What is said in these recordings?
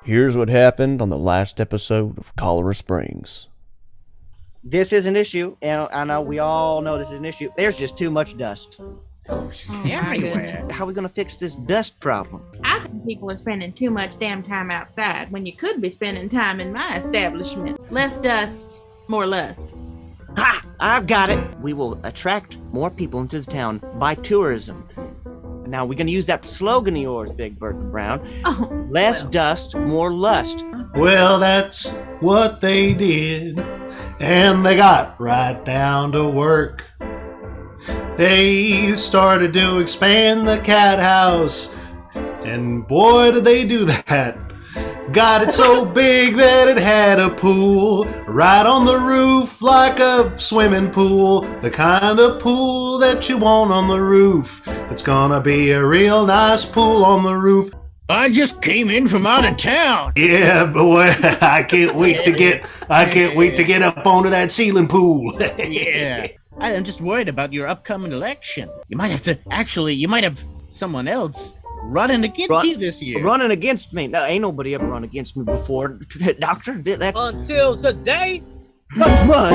Here's what happened on the last episode of Cholera Springs. This is an issue, and I know we all know this is an issue. There's just too much dust. Oh, everywhere. How are we going to fix this dust problem? I think people are spending too much damn time outside when you could be spending time in my establishment. Less dust, more lust. Ha! I've got it. We will attract more people into the town by tourism. Now, we're going to use that slogan of yours, Big Bertha Brown. Oh, Less dust, more lust. Well, that's what they did, and they got right down to work. They started to expand the cat house, and boy did they do that. Got it so big that it had a pool right on the roof like a swimming pool. The kind of pool that you want on the roof. It's gonna be a real nice pool on the roof. I just came in from out of town. Yeah, boy, I can't wait to get up onto that ceiling pool. Yeah. I'm just worried about your upcoming election. You might have someone else running against you this year. Running against me? No, ain't nobody ever run against me before. Doctor, that's... Until today? Dutch Mud!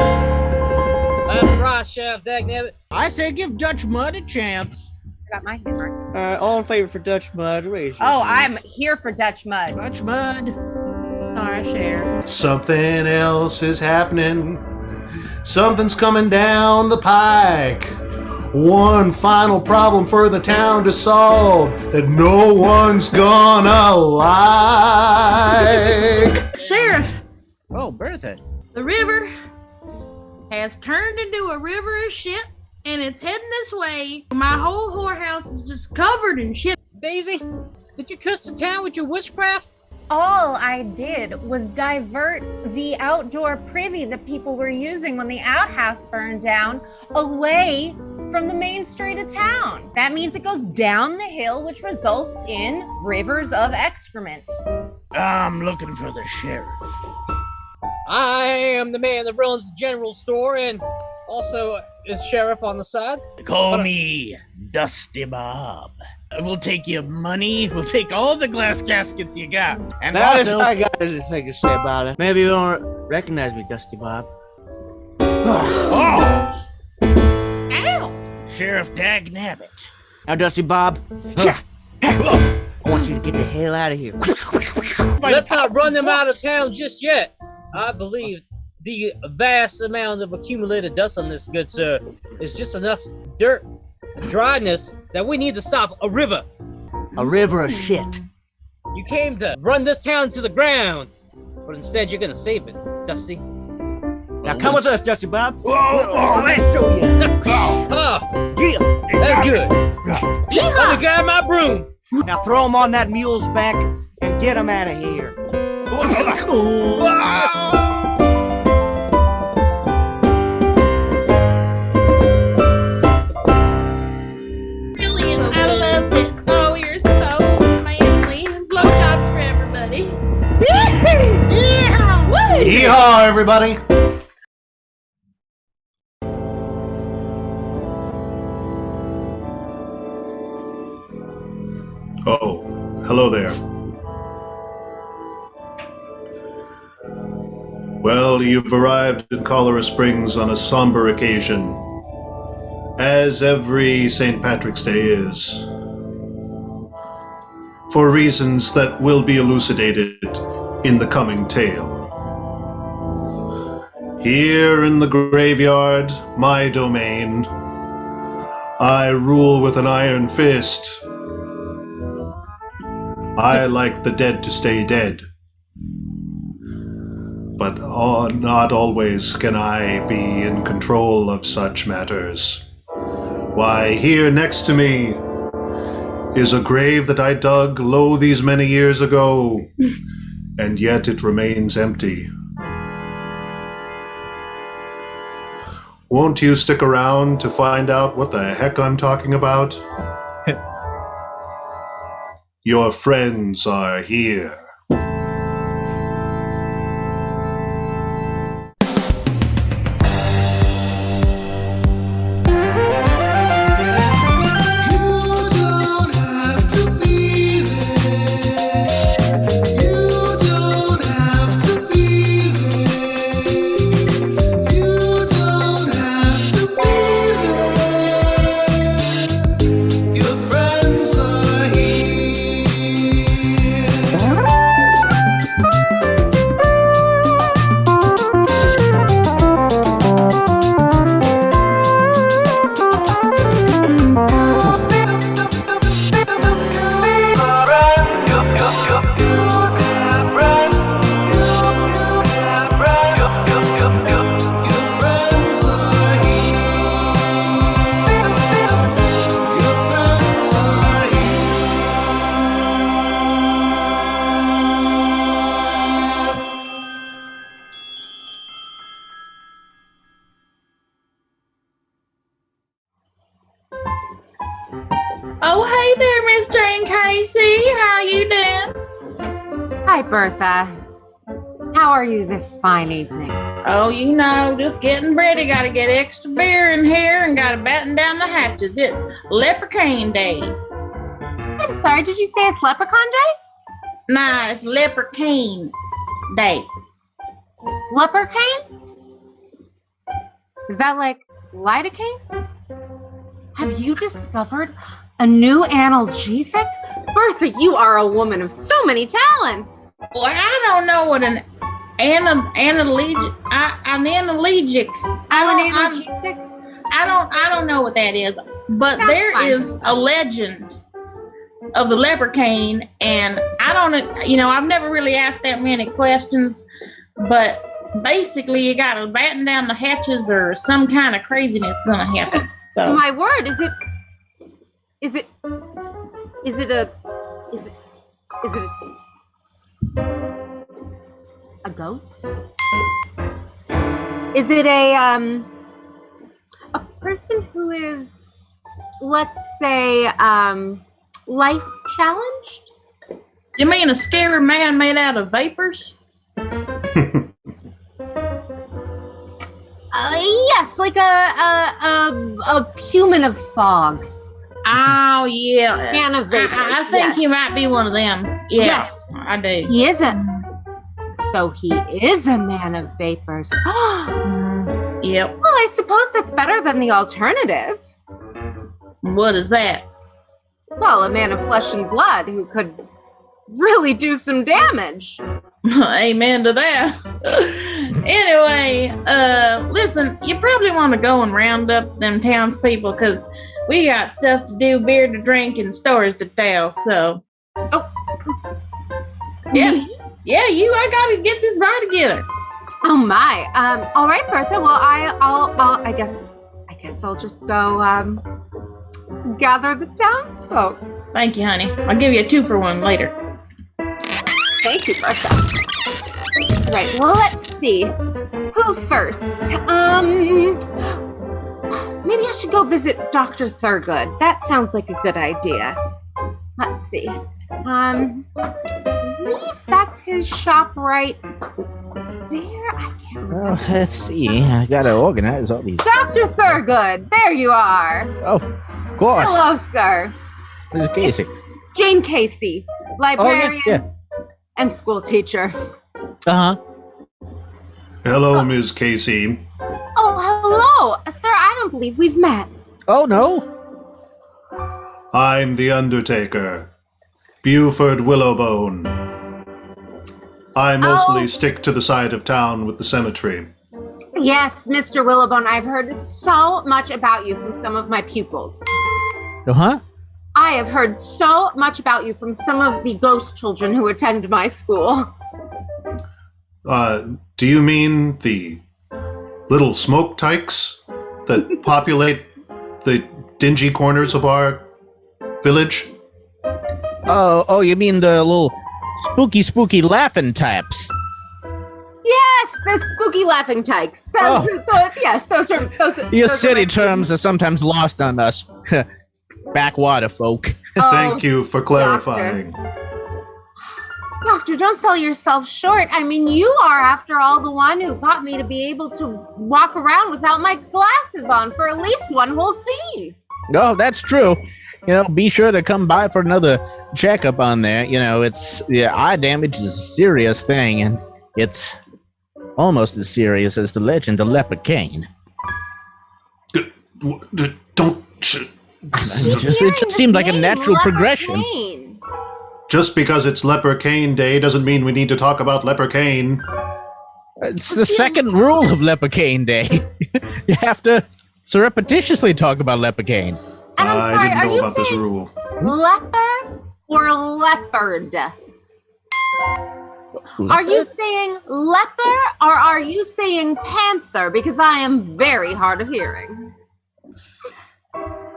That's right, Chef Dagnabbit. I say give Dutch Mud a chance. I got my hand right. All in favor for Dutch Mud, raise your Oh, hands. I'm here for Dutch Mud. Dutch Mud. Sorry, Sheriff. Something else is happening. Something's coming down the pike. One final problem for the town to solve that no one's gonna like. Sheriff, Oh, Bertha. the river has turned into a river of shit, and it's heading this way. My whole whorehouse is just covered in shit. Daisy, did you curse the town with your witchcraft? All I did was divert the outdoor privy that people were using when the outhouse burned down away from the main street of town. That means it goes down the hill, which results in rivers of excrement. I'm looking for the sheriff. I am the man that runs the general store and also is sheriff on the side. Call me Dusty Bob. We'll take your money. We'll take all the glass caskets you got. And Now, also, I got anything to say about it. Maybe you don't recognize me, Dusty Bob. oh, Ow! Sheriff Dagnabbit. Now, Dusty Bob, I want you to get the hell out of here. Let's not run them out of town just yet. I believe the vast amount of accumulated dust on this, good sir, is just enough dirt and dryness that we need to stop a river. A river of shit. You came to run this town to the ground, but instead you're gonna save it, Dusty. Now, come with us, Dusty Bob. Whoa. Let's show you. Oh, Yeah. that's good. Let me grab my broom. Now, throw him on that mule's back and get him out of here. Brilliant. I loved it. Oh, you're so manly. Blowjobs for everybody. Yeehaw, everybody! Oh, hello there. Well, you've arrived at Cholera Springs on a somber occasion, as every St. Patrick's Day is, for reasons that will be elucidated in the coming tale. Here in the graveyard, my domain, I rule with an iron fist. I like the dead to stay dead. But not always can I be in control of such matters. Why, here next to me is a grave that I dug low these many years ago, and yet it remains empty. Won't you stick around to find out what the heck I'm talking about? Your friends are here. You don't have to be there. You Oh, hey there, Mr. and Casey. How you doing? Hi, Bertha. How are you this fine evening? Oh, you know, just getting ready. Got to get extra beer in here and got to batten down the hatches. It's Leprechaun Day. I'm sorry, did you say it's Leprechaun Day? Nah, it's Leprechaun Day. Leprechaun? Is that like lidocaine? Have you discovered a new analgesic? Bertha, you are a woman of so many talents. Well, I don't know what an analgesic. I don't know what that is. But That's there fine. is a legend of the leprechaun, and I don't, you know, I've never really asked that many questions, but basically you gotta batten down the hatches or some kind of craziness gonna happen. So My word, is it a ghost? Is it a person who is, let's say, life challenged? you mean a scary man made out of vapors? Yes, like a human of fog. Oh yeah. Man of vapors. I think yes. he might be one of them. Yeah, Yes. I do. He is a man of vapors. Yep. Well, I suppose that's better than the alternative. What is that? Well, a man of flesh and blood who could really do some damage. Amen to that. Anyway, listen, you probably want to go and round up them townspeople because we got stuff to do, beer to drink, and stories to tell. So, yeah, I gotta get this bar together. Oh my. All right, Bertha. Well, I guess I'll just go gather the townsfolk. Thank you, honey. I'll give you a 2-for-1 later. Thank you, Bertha. Right. Well, let's see. Who first? Maybe I should go visit Dr. Thurgood. That sounds like a good idea. Let's see. Maybe if that's his shop right there. I can't remember. Well, let's see. I gotta organize all these. Dr. Thurgood, there you are. Oh, of course. Hello, sir. This is Casey. Jane Casey, librarian and school teacher. Uh-huh. Hello, Ms. Casey. Oh, hello. Sir, I don't believe we've met. Oh, no. I'm the Undertaker, Buford Willowbone. I mostly stick to the side of town with the cemetery. Yes, Mr. Willowbone, I've heard so much about you from some of my pupils. Uh-huh. I have heard so much about you from some of the ghost children who attend my school. Do you mean the little smoke tykes that populate the dingy corners of our village? Oh, you mean the little spooky laughing types? Yes, the spooky laughing tykes. Those are. Your those city are my terms are sometimes lost on us backwater folk. Thank you for clarifying. Doctor, don't sell yourself short. I mean, you are, after all, the one who got me to be able to walk around without my glasses on for at least one whole scene. Oh, that's true. You know, be sure to come by for another checkup on there. You know, eye damage is a serious thing, and it's almost as serious as the legend of Leprechaun. Don't. It just seemed like a natural progression. Just because it's Leprechaun Day doesn't mean we need to talk about Leprechaun. It's the second rule of Leprechaun Day. You have to surreptitiously talk about Leprechaun. And I'm sorry, I didn't know are about you this saying rule. leper or leopard? Are you saying leper or are you saying panther? Because I am very hard of hearing.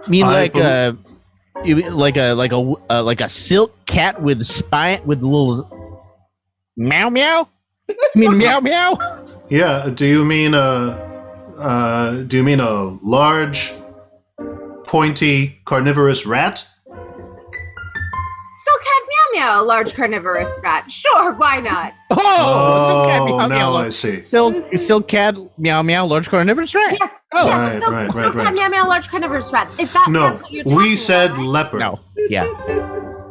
You mean like a silk cat with spine with little meow meow? You mean meow meow? Yeah. Do you mean a large pointy carnivorous rat? Silkhead meow meow, large carnivorous rat. Sure, why not? Oh, Silkhead meow now meow. I see. Silkhead meow meow, large carnivorous rat. Yes. Oh. yes. Right. Silkhead meow meow, large carnivorous rat. Is that No, that's what you're talking we said about, right? leopard. No, yeah,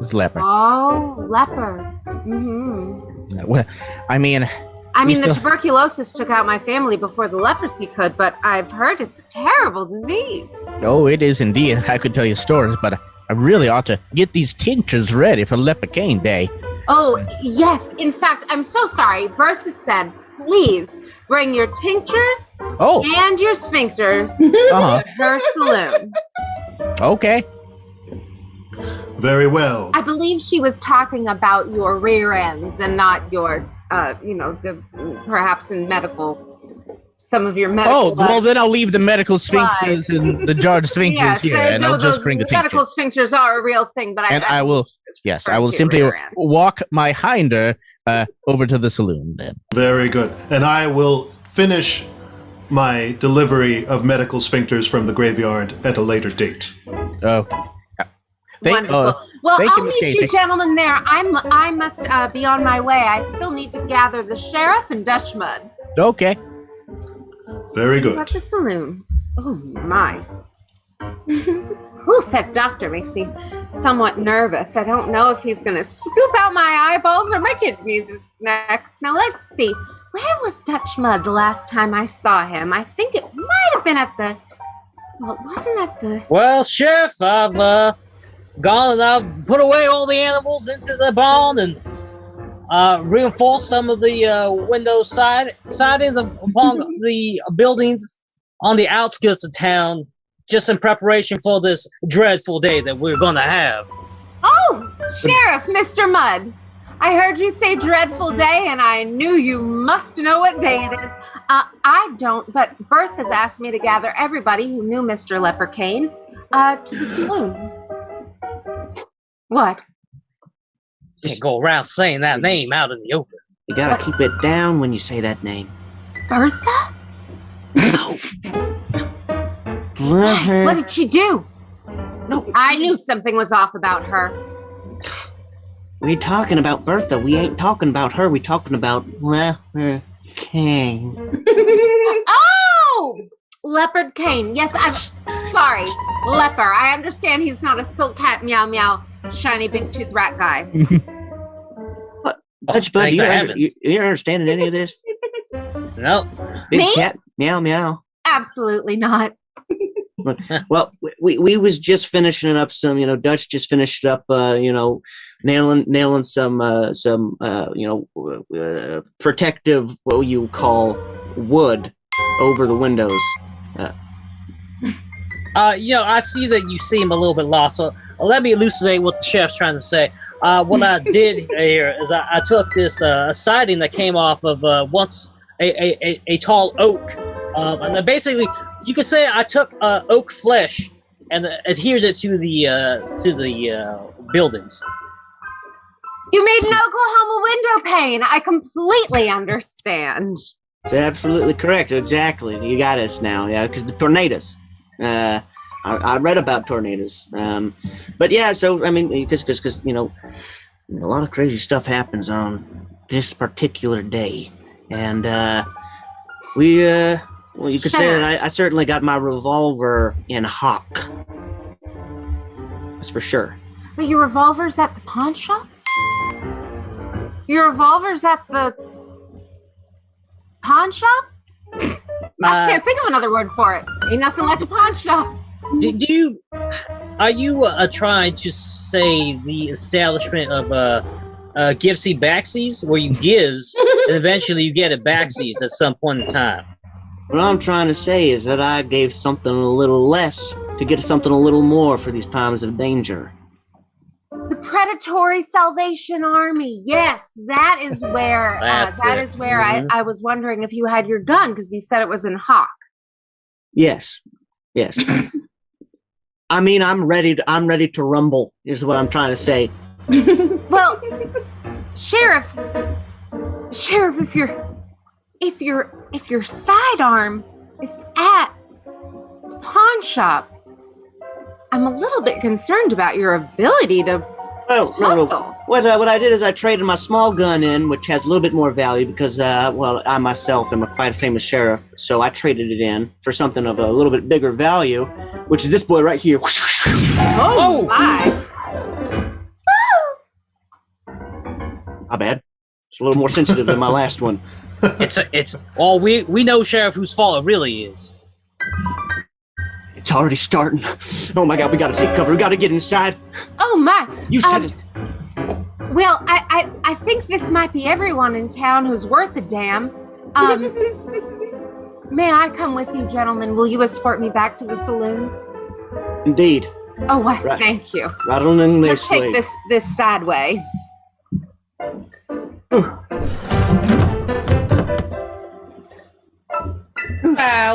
it's leopard. Oh, leopard. Mm-hmm. Well, I mean, The still- tuberculosis took out my family before the leprosy could, but I've heard it's a terrible disease. oh, it is indeed. I could tell you stories, but I really ought to get these tinctures ready for Leprechaun Day. Oh, yes. In fact, I'm so sorry. Bertha said, please bring your tinctures Oh, and your sphincters uh-huh. to her saloon. Okay. Very well. I believe she was talking about your rear ends and not your, perhaps in some of your medical. Oh, well, then I'll leave the medical sphincters and the jarred sphincters here, and I'll just bring the medical tinctures. sphincters are a real thing, but And I will, yes, I will simply walk my hinder over to the saloon then. Very good. And I will finish my delivery of medical sphincters from the graveyard at a later date. Okay. Wonderful. Well, thank you, I'll Miss meet you Casey. gentlemen there. I must be on my way. I still need to gather the sheriff and Dutch Mud. Okay. Very At good. the saloon. Oh my. Ooh, that doctor makes me somewhat nervous. I don't know if he's going to scoop out my eyeballs or my kidneys next. Now, let's see. Where was Dutch Mud the last time I saw him? I think it might have been at the... Well, it wasn't at the... Well, Sheriff, I've gone and I've put away all the animals into the barn and reinforced some of the window sidings upon the buildings on the outskirts of town, just in preparation for this dreadful day that we're going to have. Oh, Sheriff, Mr. Mudd. I heard you say dreadful day, and I knew you must know what day it is. I don't, but Berth has asked me to gather everybody who knew Mr. Leprechaun to the saloon. What? Can't go around saying that name out in the open. You gotta keep it down when you say that name. Bertha? Let her. What did she do? No, I knew something was off about her. we talking about Bertha. We ain't talking about her. We talking about King. Oh! Leopard Cane. Yes, I'm sorry. Leper. I understand he's not a silk cat meow meow shiny big tooth rat guy. Dutch Bud, thank you the heavens. understanding any of this? No. Big Me? cat, meow meow. Absolutely not. Well, we was just finishing up some, Dutch just finished up, nailing some protective, what you call wood over the windows. I see that you seem a little bit lost, so let me elucidate what the sheriff's trying to say. What I did here is I took this siding that came off of once a tall oak, and then basically you could say I took oak flesh and adhered it to the buildings. You made an Oklahoma window pane. I completely understand. It's absolutely correct. Exactly. You got us now. Yeah, because the tornadoes. I read about tornadoes. But yeah, so I mean, because a lot of crazy stuff happens on this particular day, and you could say that I certainly got my revolver in hock. That's for sure. But your revolver's at the pawn shop? Your revolver's at the pawn shop? I can't think of another word for it. Ain't nothing like a pawn shop. Are you trying to say the establishment of givesy backsies, where you gives and eventually you get a backsies at some point in time? What I'm trying to say is that I gave something a little less to get something a little more for these times of danger. The Predatory Salvation Army. Yes, that is where I was wondering if you had your gun, because you said it was in hock. Yes. I mean, I'm ready to rumble, is what I'm trying to say. Well, Sheriff, if your sidearm is at the pawn shop, I'm a little bit concerned about your ability to hustle. What I did is I traded my small gun in, which has a little bit more value because, I myself am quite a famous sheriff, so I traded it in for something of a little bit bigger value, which is this boy right here. Oh my! Not bad. It's a little more sensitive than my last one. It's all we know, Sheriff, whose fault it really is. It's already starting. Oh my God, we gotta take cover. We gotta get inside. Oh my! You said it. Well, I think this might be everyone in town who's worth a damn. May I come with you, gentlemen? Will you escort me back to the saloon? Indeed. Oh, well, Right. thank you. Right on in this Let's take way. this side way.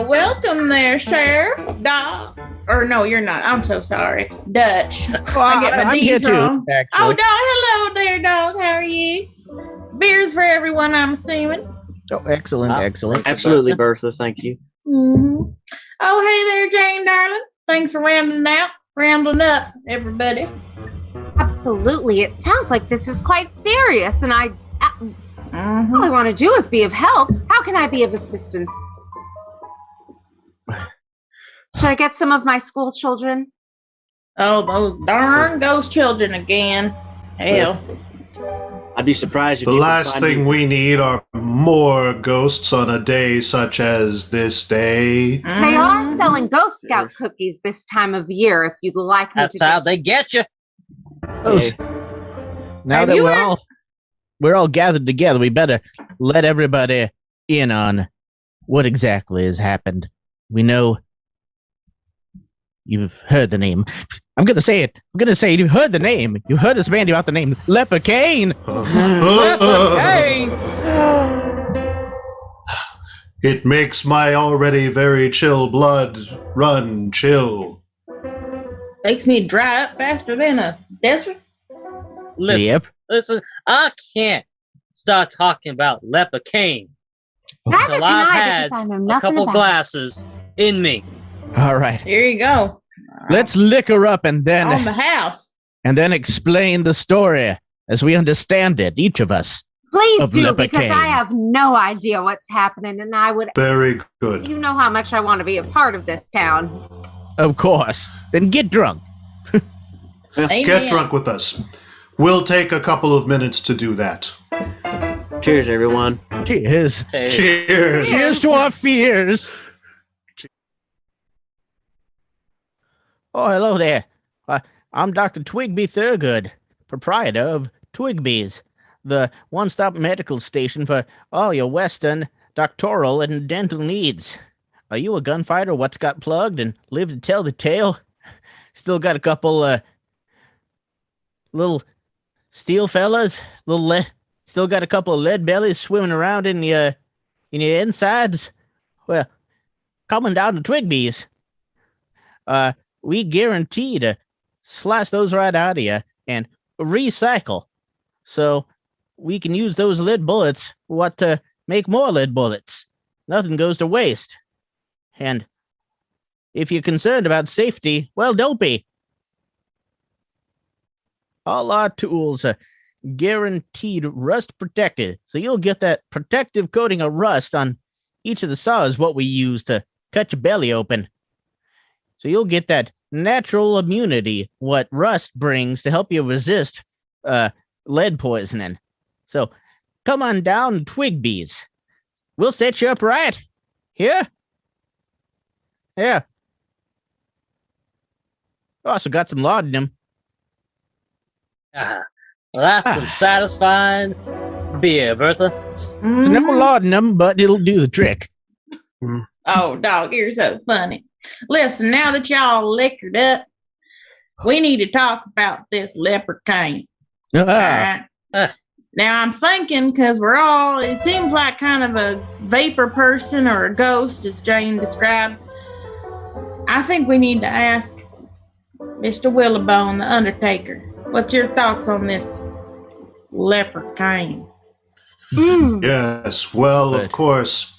Welcome there, Sheriff. Dog. Or no, you're not. I'm so sorry. Dutch. I get my I'm D's here too, wrong. actually. Oh, dog. Hello there, dog. How are you? Beers for everyone, I'm assuming. Oh, excellent, excellent. Absolutely, Bertha. Thank you. Mm-hmm. Oh, hey there, Jane, darling. Thanks for rounding up, everybody. Absolutely. It sounds like this is quite serious, and all Mm-hmm. I want to do is be of help. How can I be of assistance? Should I get some of my school children? Oh, those darn ghost children again. Hell. I'd be surprised if The you could last find thing me- we need are more ghosts on a day such as this day. They are Mhm. selling Ghost Scout cookies this time of year. If you'd like me That's to. how they get you. Oh, Hey. now Have that you we're all gathered together, we better let everybody in on what exactly has happened. We know you've heard the name. I'm gonna say it. You've heard the name. You heard us bandy about the name Leper Kane. Hey, It makes my already very chill blood run chill. Makes me dry up faster than a desert. listen, Yep. listen. I can't start talking about Leper Kane Neither until can I've I, had because I know a nothing couple about glasses in me. All right. Here you go. Let's liquor up and On the then house. explain the story as we understand it, each of us. Please Of do, Leper because Kane. I have no idea what's happening, and I would. Very good. You know how much I want to be a part of this town. Of course. Then get drunk. Amen. Get drunk with us. We'll take a couple of minutes to do that. Cheers, everyone. Cheers. Hey, Cheers. Cheers to our fears. Oh, hello there. I'm Dr. Twigby Thurgood, proprietor of Twigby's, the one-stop medical station for all your Western doctoral and dental needs. Are you a gunfighter what's got plugged and live to tell the tale? Still got a couple little steel fellas, still got a couple of lead bellies swimming around in your insides? Well, coming down to Twigby's. We guarantee to slice those right out of you and recycle. So we can use those lead bullets to make more lead bullets. Nothing goes to waste. And if you're concerned about safety, well, don't be. All our tools are guaranteed rust protected. So you'll get that protective coating of rust on each of the saws what we use to cut your belly open. So you'll get that natural immunity what rust brings to help you resist lead poisoning. So come on down to Twigby's. We'll set you up right. Here? Yeah. Also got some laudanum. well, that's some satisfying beer, Bertha. It's no laudanum, but it'll do the trick. Oh, dog, you're so funny. Listen, now that y'all liquored up, we need to talk about this Leper Kane. All right. Now I'm thinking, because it seems like kind of a vapor person or a ghost, as Jane described. I think we need to ask Mr. Willowbone, the Undertaker. What's your thoughts on this Leper Kane? Mm. Yes, well, of course,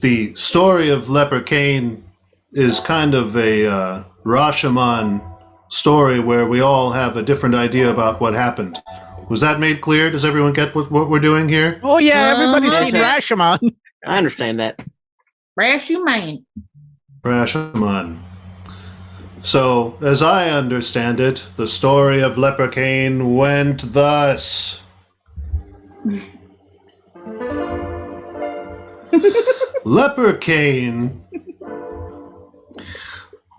the story of Leper Kane is kind of a Rashomon story where we all have a different idea about what happened. Was that made clear? Does everyone get what we're doing here? Oh yeah, everybody's Yes, seen sir. Rashomon. I understand that. Brash you man. Rashomon. So, as I understand it, the story of Leprechaun went thus. Leprechaun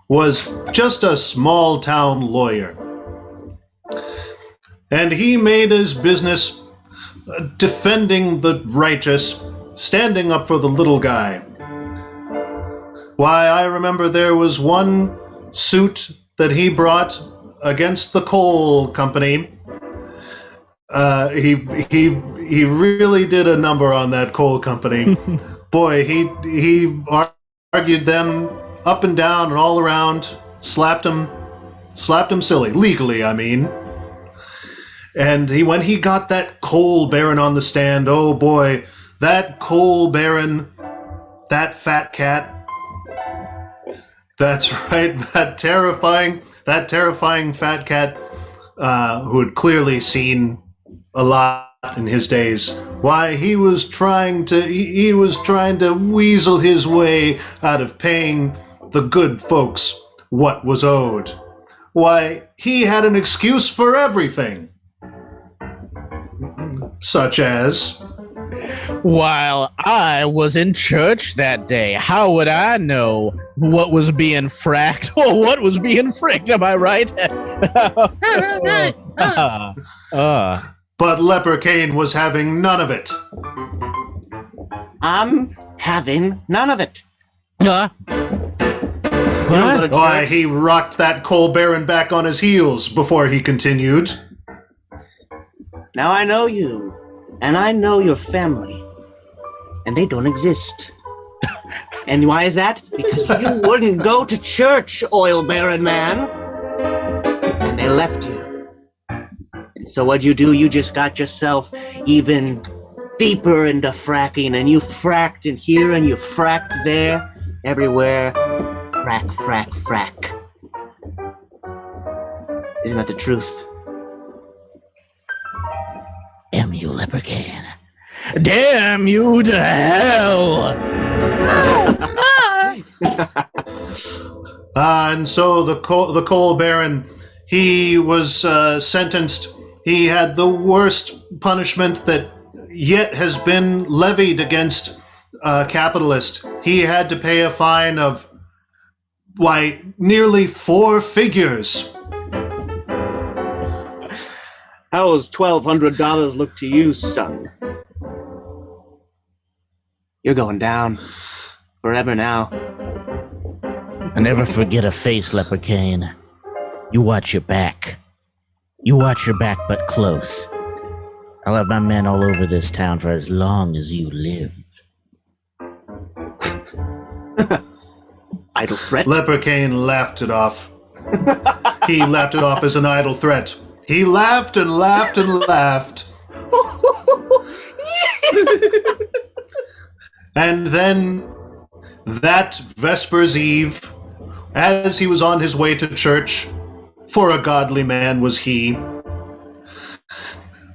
was just a small town lawyer. And he made his business defending the righteous, standing up for the little guy. Why, I remember there was one suit that he brought against the coal company. He really did a number on that coal company. Boy, he argued them up and down and all around, slapped him silly, legally, I mean. And when he got that coal baron on the stand, oh boy, that coal baron, that fat cat. That's right, that terrifying fat cat who had clearly seen a lot in his days. Why, he was trying to weasel his way out of paying the good folks what was owed. Why, he had an excuse for everything. Such as, While I was in church that day, how would I know what was being fracked or what was being fricked? Am I right? but Leprechaun was having none of it. I'm having none of it. What? Why, he rocked that coal baron back on his heels before he continued. Now I know you, and I know your family, and they don't exist. And why is that? Because you wouldn't go to church, oil baron man. And they left you. And so what'd you do? You just got yourself even deeper into fracking, and you fracked in here, and you fracked there, everywhere. Frack, frack, frack. Isn't that the truth? Damn you, Leprechaun. Damn you to hell! And so the coal baron, he was sentenced. He had the worst punishment that yet has been levied against a capitalist. He had to pay a fine of, why, nearly 4 figures. How does $1,200 look to you, son? You're going down forever now. I never forget a face, Leprechaun. You watch your back. You watch your back, but close. I'll have my men all over this town for as long as you live. Idle threat? Leprechaun laughed it off. He laughed it off as an idle threat. He laughed and laughed and laughed. And then, that Vespers Eve, as he was on his way to church, for a godly man was he,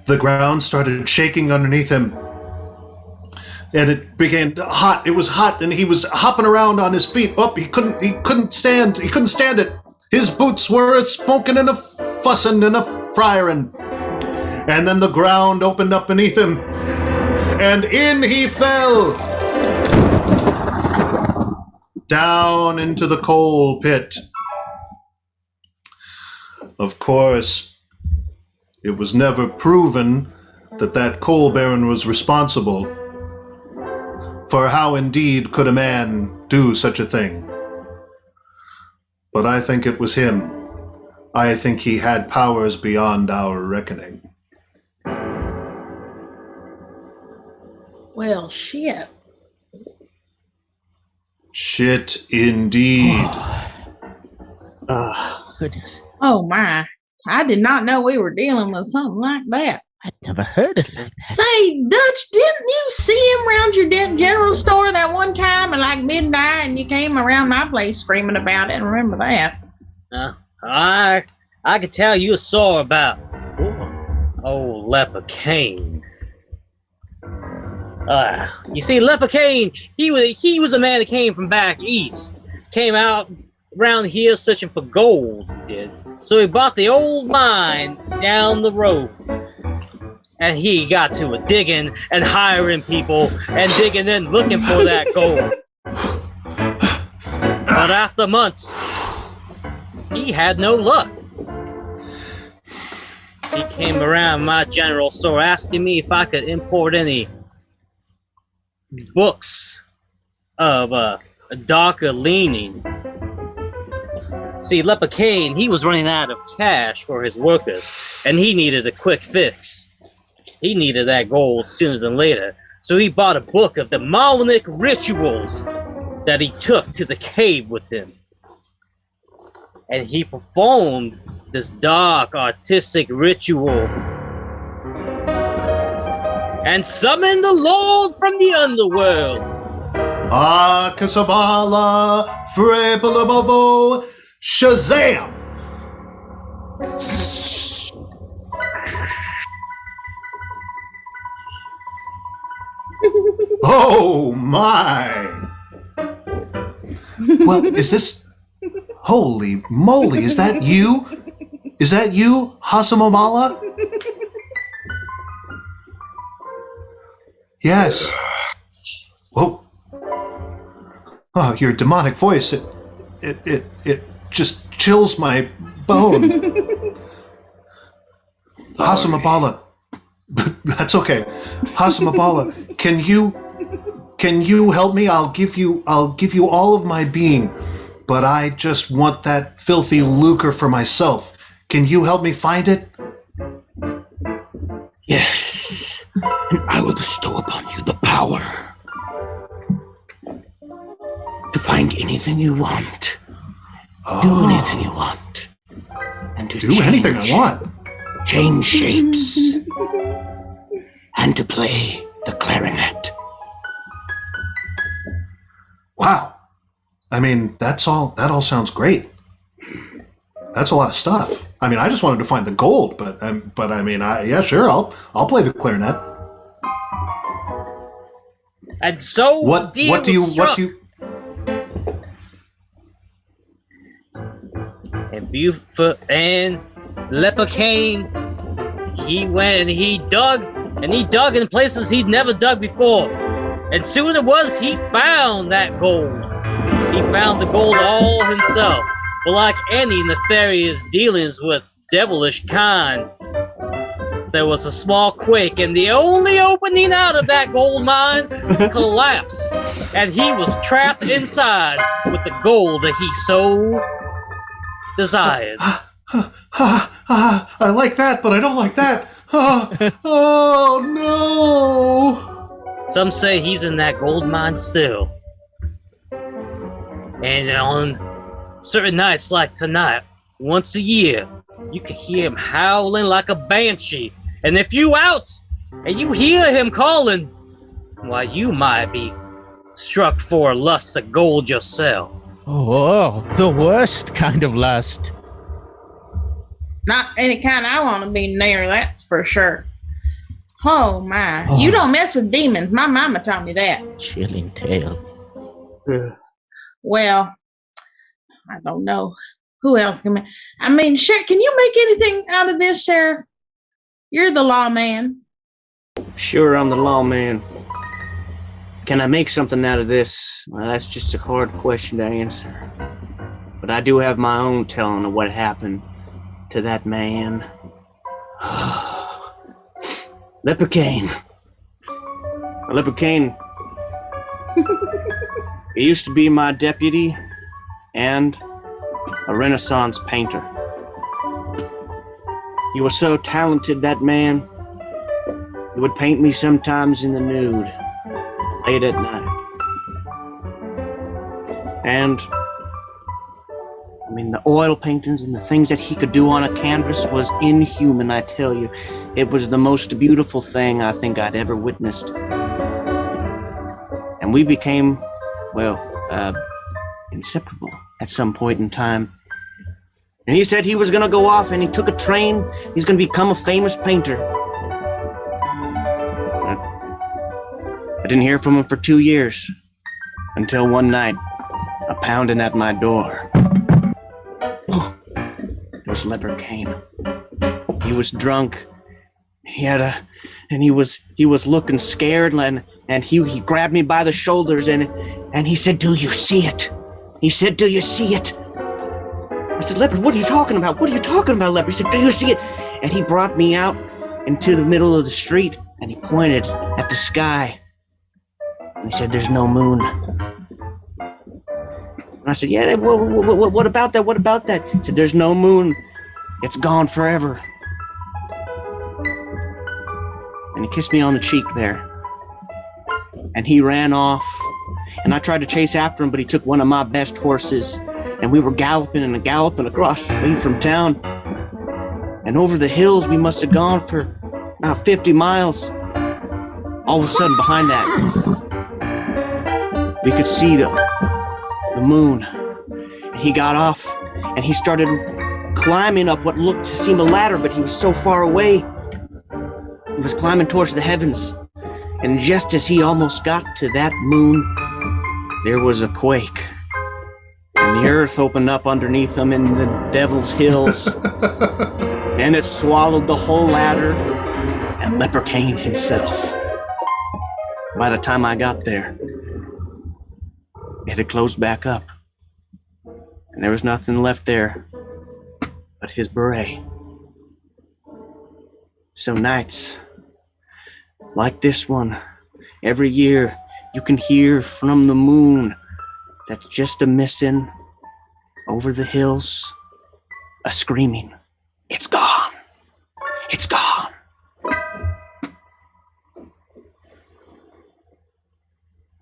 the ground started shaking underneath him. And it began hot. It was hot, and he was hopping around on his feet. Oh, he couldn't stand it. His boots were smoking and a fussing and a frying. And then the ground opened up beneath him, and in he fell. Down into the coal pit. Of course, it was never proven that coal baron was responsible. For how indeed could a man do such a thing? But I think it was him. I think he had powers beyond our reckoning. Well, shit. Shit indeed. Goodness. Oh my. I did not know we were dealing with something like that. I'd never heard it like that. Say, Dutch, didn't you see him around your general store that one time at like midnight, and you came around my place screaming about it? I remember that. I could tell you saw about old Leper Kane. You see, Leper Kane, he was a man that came from back east, came out around here searching for gold. He did. So he bought the old mine down the road. And he got to it, digging and hiring people and digging and looking for that gold. But after months, he had no luck. He came around my general store asking me if I could import any books of a darker leaning. See, Leper Kane, he was running out of cash for his workers, and he needed a quick fix. He needed that gold sooner than later, so he bought a book of demonic rituals that he took to the cave with him. And he performed this dark artistic ritual and summoned the Lord from the underworld. Akasabala, Frebalabavo, Shazam! Oh my! Well, is this... Holy moly, is that you? Is that you, Hasamamala? Yes. Whoa. Oh, your demonic voice, it just chills my bone. Hasamabala. That's okay. Hasamabala, can you help me? I'll give you all of my being, but I just want that filthy lucre for myself. Can you help me find it? Yes, and I will bestow upon you the power to find anything you want, do anything you want, and to do anything I want. Change shapes, and to play the clarinet. Wow. I mean, that all sounds great. That's a lot of stuff. I mean, I just wanted to find the gold, but I mean, yeah, sure, I'll play the clarinet. And so what do you And Buford and Leper Kane, he went and he dug in places he'd never dug before. And soon it was he found that gold. He found the gold all himself. But like any nefarious dealings with devilish kind, there was a small quake, and the only opening out of that gold mine collapsed, and he was trapped inside with the gold that he so desired. I like that, but I don't like that. Oh no! Some say he's in that gold mine still. And on certain nights like tonight, once a year, you can hear him howling like a banshee. And if you out and you hear him calling, why, you might be struck for a lust of gold yourself. Oh, the worst kind of lust. Not any kind I want to be near, that's for sure. Oh my. Oh. You don't mess with demons. My mama taught me that. Chilling tale. Well, I don't know. Who else can I mean, Sheriff, can you make anything out of this, Sheriff? You're the lawman. Sure, I'm the lawman. Can I make something out of this? Well, that's just a hard question to answer. But I do have my own telling of what happened to that man. Leper Kane. Leper Kane. He used to be my deputy and a Renaissance painter. He was so talented, that man. He would paint me sometimes in the nude, late at night. And I mean, the oil paintings and the things that he could do on a canvas was inhuman, I tell you. It was the most beautiful thing I think I'd ever witnessed. And we became, well, inseparable at some point in time. And he said he was going to go off and he took a train. He's going to become a famous painter. I didn't hear from him for 2 years until one night, a pounding at my door. It was Leper Kane. He was drunk. He was looking scared, and he grabbed me by the shoulders and he said, "Do you see it?" He said, "Do you see it?" I said, "Leper, what are you talking about? What are you talking about, Leper?" He said, "Do you see it?" And he brought me out into the middle of the street and he pointed at the sky. And he said, "There's no moon." And I said, "Yeah, what about that? What about that?" He said, "There's no moon. It's gone forever." And he kissed me on the cheek there. And he ran off. And I tried to chase after him, but he took one of my best horses. And we were galloping and galloping across the way from town. And over the hills, we must have gone for about 50 miles. All of a sudden, behind that, we could see the moon. And he got off and he started climbing up what looked to seem a ladder, but he was so far away. He was climbing towards the heavens. And just as he almost got to that moon, there was a quake. And the earth opened up underneath him in the Devil's Hills. And it swallowed the whole ladder and Leper Kane himself. By the time I got there, it had closed back up. And there was nothing left there but his beret. So nights like this one, every year you can hear from the moon that's just a missing over the hills, a screaming, "It's gone! It's gone!"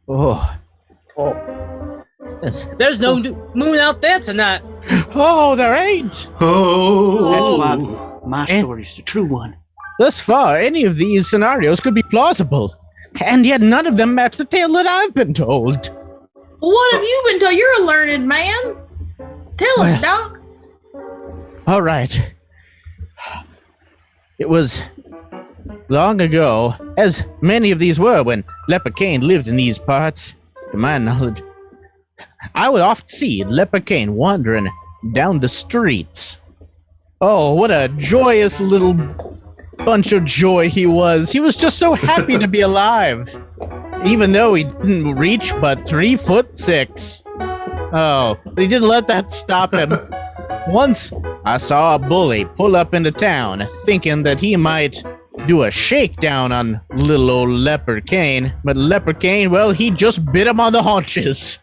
Oh. There's no moon out there tonight. Oh, there ain't. Oh. That's why my story's the true one. Thus far, any of these scenarios could be plausible, and yet none of them match the tale that I've been told. What have you been told? You're a learned man. Tell us, Doc. All right. It was long ago, as many of these were when Leper Kane lived in these parts. To my knowledge, I would often see Leper Kane wandering down the streets. Oh, what a joyous little bunch of joy he was. He was just so happy to be alive, even though he didn't reach but 3'6". Oh, but he didn't let that stop him. Once I saw a bully pull up into town thinking that he might do a shakedown on little old Leper Kane, but Leper Kane, well, he just bit him on the haunches.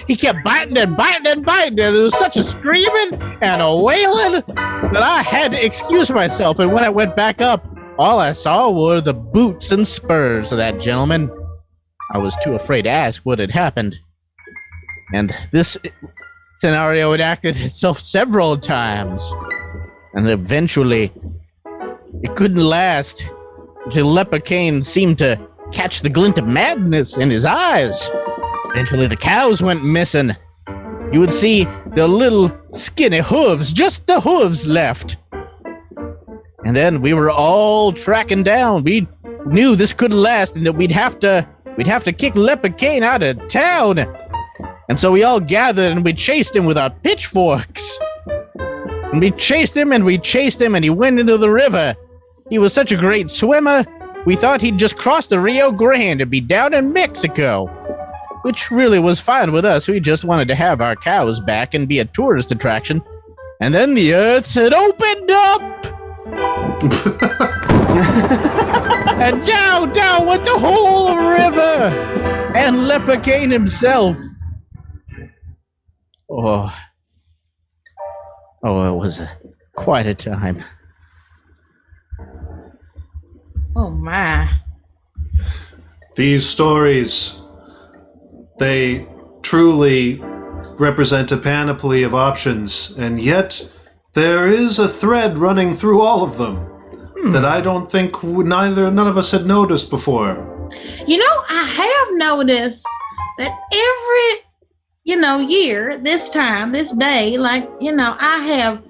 He kept biting and biting and biting, and there was such a screaming and a wailing that I had to excuse myself, and when I went back up, all I saw were the boots and spurs of that gentleman. I was too afraid to ask what had happened. And this scenario enacted itself several times. And eventually, it couldn't last until Leper Kane seemed to catch the glint of madness in his eyes. Eventually, the cows went missing. You would see the little skinny hooves, just the hooves left. And then we were all tracking down. We knew this couldn't last and that we'd have to kick Leper Kane out of town. And so we all gathered and we chased him with our pitchforks. And we chased him and he went into the river. He was such a great swimmer, we thought he'd just cross the Rio Grande and be down in Mexico. Which really was fine with us. We just wanted to have our cows back and be a tourist attraction. And then the earth had opened up! And down went the whole river! And Leper Kane himself. Oh, it was quite a time. Oh, my. These stories, they truly represent a panoply of options, and yet there is a thread running through all of them that I don't think none of us had noticed before. You know, I have noticed that every, year, this time, this day, I have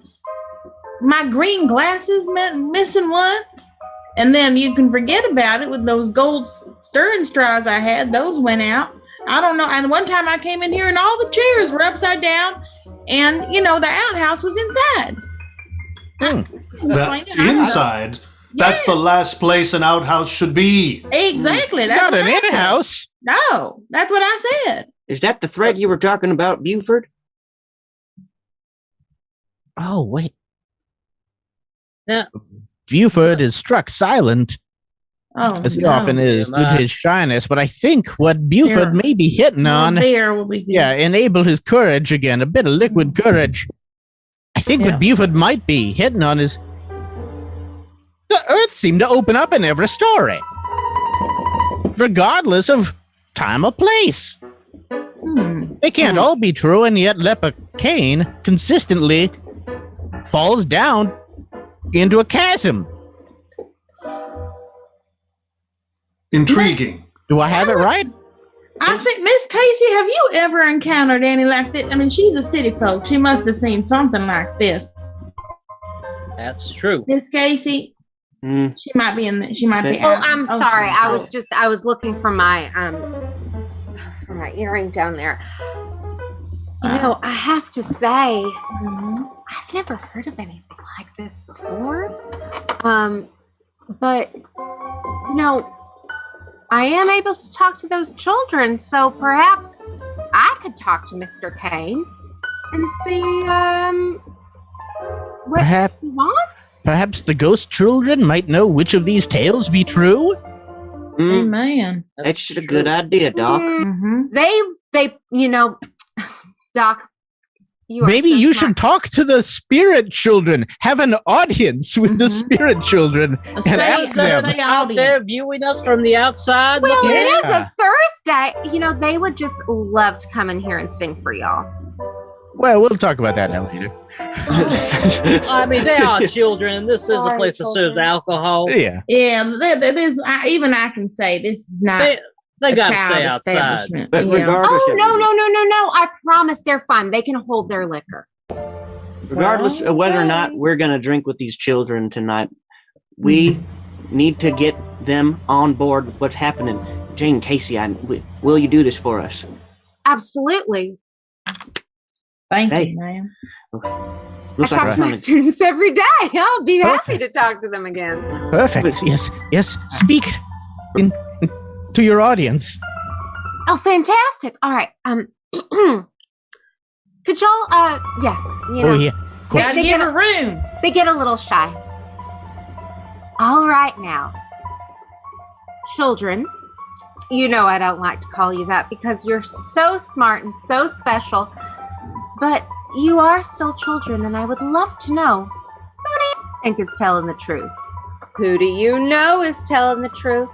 my green glasses missing once, and then you can forget about it with those gold stirring straws I had. Those went out. I don't know. And one time I came in here and all the chairs were upside down, and the outhouse was inside. Inside? That's the last place an outhouse should be. Exactly. It's That's not what an I said. in-house. No, that's what I said. Is that the thread you were talking about, Buford? Oh, wait. Now, Buford is struck silent, Oh, as he no. often is, due to Yeah, his shyness. But I think what Buford Here. may be hitting on, Bear will be good. enable his courage again, a bit of liquid courage. I think Yeah. what Buford might be hitting on is the Earth seemed to open up in every story, regardless of time or place. They can't all be true, and yet Leper Kane consistently falls down into a chasm. Intriguing. Do I have it right? I think, Miss Casey, have you ever encountered any like this? I mean, she's a city folk. She must have seen something like this. that's true. Miss Casey, she might be in. She might be. Oh, out. I'm sorry. she's I was looking for my earring down there. I have to say, I've never heard of anything like this before. But I am able to talk to those children, so perhaps I could talk to Mr. Kane and see what Perhaps, he wants. perhaps the ghost children might know which of these tales be true. Amen. That's a good idea, Doc. They, Doc, Maybe you should talk to the spirit children. Have an audience with the spirit children and ask them. Out there viewing us from the outside. Well, looking it in. is a Thursday. They would just love to come in here and sing for y'all. Well, we'll talk about that now later. I mean, they are children. This is a place that serves alcohol. Yeah. Yeah, this even I can say this is not. They a gotta child stay outside. establishment. But Yeah. regardless, Oh, no. I promise they're fine. They can hold their liquor. regardless of whether or not we're going to drink with these children tonight, we need to get them on board with what's happening. Jane, Casey, will you do this for us? Absolutely. Thank Hey. you, ma'am. Looks I like talk to my we're students every day. I'll be happy to talk to them again. Perfect. Yes. Speak to your audience. Oh, fantastic. All right. Could y'all, Oh, yeah. Cool. Gotta give her room. They get a little shy. All right now. Children, I don't like to call you that because you're so smart and so special, but you are still children, and I would love to know, who do you think is telling the truth? Who do you know is telling the truth?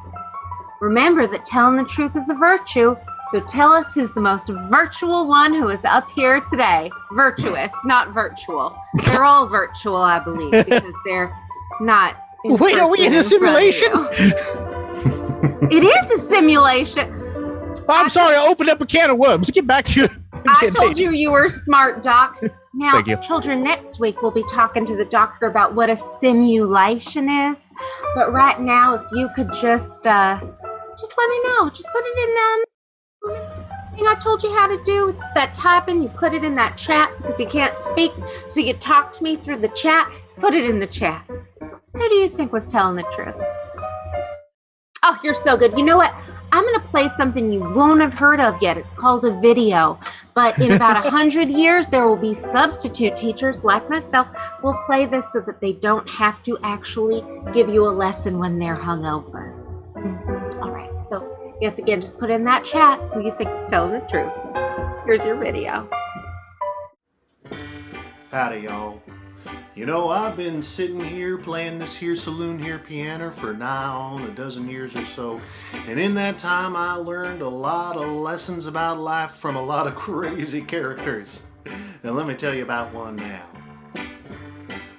Remember that telling the truth is a virtue, so tell us who's the most virtual one who is up here today. Virtuous, not virtual. They're all virtual, I believe, because they're not. Wait, are we in a simulation? It is a simulation. I'm sorry, I opened up a can of worms. Get back to you. I told you were smart, Doc. Now, Thank you. children, next week we'll be talking to the doctor about what a simulation is. But right now, if you could just let me know. Just put it in thing I told you how to do. It's that typing. You put it in that chat because you can't speak, so you talk to me through the chat. Put it in the chat. Who do you think was telling the truth? Oh, you're so good. You know what? I'm going to play something you won't have heard of yet. It's called a video. But in about 100 years, there will be substitute teachers like myself who will play this so that they don't have to actually give you a lesson when they're hungover. All right. So, yes, again, just put in that chat who you think is telling the truth. Here's your video. Howdy, y'all. You know, I've been sitting here playing this here saloon here piano for nigh on a dozen years or so. And in that time, I learned a lot of lessons about life from a lot of crazy characters. Now, let me tell you about one now.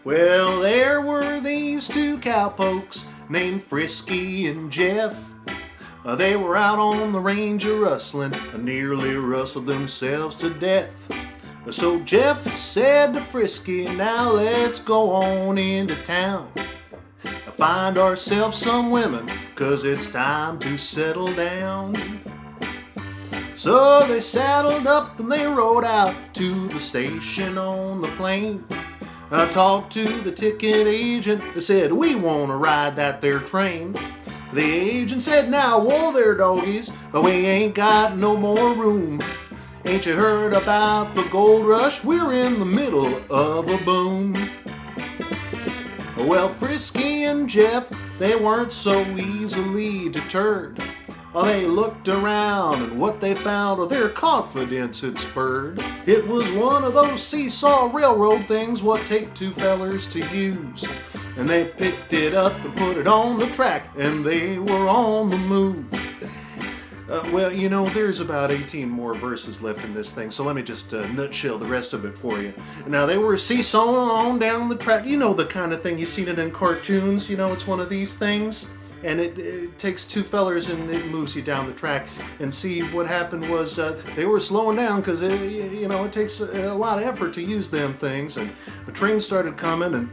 Well, there were these two cowpokes named Frisky and Jeff. They were out on the range a-rustling, nearly rustled themselves to death. So Jeff said to Frisky, now let's go on into town. Find ourselves some women, 'cause it's time to settle down. So they saddled up and they rode out to the station on the plain. I talked to the ticket agent, they said, we want to ride that there train. The agent said, now, whoa there, doggies, we ain't got no more room. Ain't you heard about the gold rush? We're in the middle of a boom. Well, Frisky and Jeff, they weren't so easily deterred. They looked around and what they found, their confidence had spurred. It was one of those seesaw railroad things what take two fellers to use. And they picked it up and put it on the track, and they were on the move. Well, you know, there's about 18 more verses left in this thing, so let me just nutshell the rest of it for you. Now, they were seesawing on down the track. You know the kind of thing you've seen it in cartoons. You know, it's one of these things. And it takes two fellers and it moves you down the track. And see, what happened was they were slowing down because, you know, it takes a lot of effort to use them things. And the train started coming, and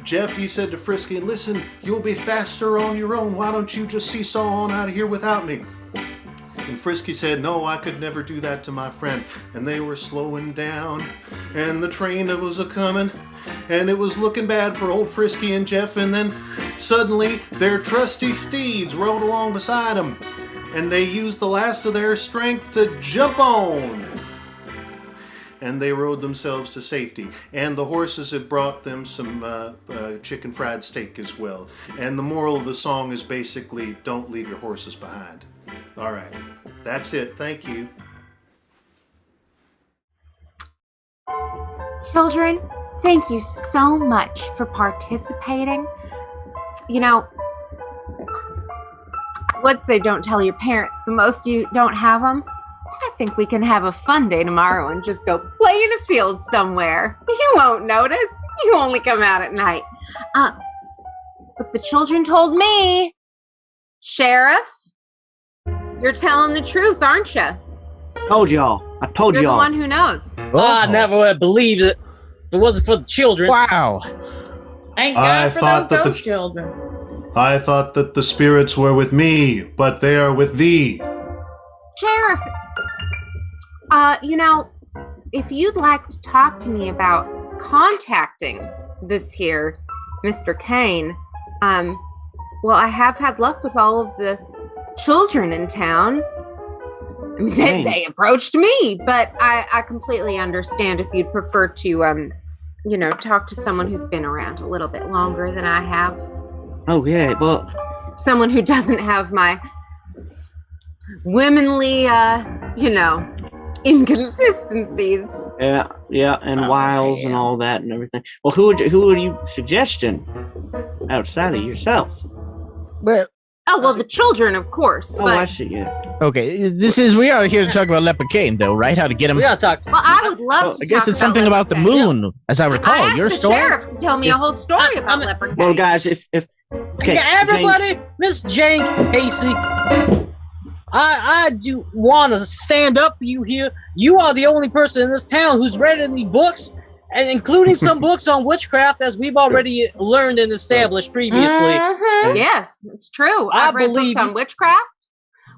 Jeff, he said to Frisky, listen, you'll be faster on your own. Why don't you just seesaw on out of here without me? And Frisky said, no, I could never do that to my friend. And they were slowing down, and the train was a-coming, and it was looking bad for old Frisky and Jeff. And then suddenly their trusty steeds rode along beside them, and they used the last of their strength to jump on. And they rode themselves to safety. And the horses had brought them some chicken fried steak as well. And the moral of the song is basically, don't leave your horses behind. All right, that's it. Thank you. Children, thank you so much for participating. You know, I would say don't tell your parents, but most of you don't have them. I think we can have a fun day tomorrow and just go play in a field somewhere. You won't notice. You only come out at night. But the children told me, Sheriff, you're telling the truth, aren't you? Told y'all. I told You're y'all. the one who knows. I never would have believed it if it wasn't for the children. Wow. Thank I God for thought those that the- ghost children. I thought that the spirits were with me, but they are with thee. Sheriff, you know, if you'd like to talk to me about contacting this here Mr. Kane, well, I have had luck with all of the children in town. I mean, they approached me, but I completely understand if you'd prefer to, you know, talk to someone who's been around a little bit longer than I have. Oh, yeah, well, Someone who doesn't have my womanly, you know, inconsistencies. yeah, and Oh, wiles and man. all that and everything. Well, who are you suggesting outside of yourself? Well, Oh, well, the children, of course. Oh, but, I see, yeah. okay. We are here to talk about Leper Kane, though, right? How to get him. We gotta talk. well, I would love to I guess talk it's something Leper about the Kane. moon, as I I recall. asked Your the story. sheriff to tell me a whole story about Leper Kane. Well, guys, if okay, Yeah, everybody, Miss Jane Casey, I do want to stand up for you here. You are the only person in this town who's read any books, and including some books on witchcraft, as we've already learned and established previously. Mhm. Yes, it's true. I I've read believe books on you- witchcraft,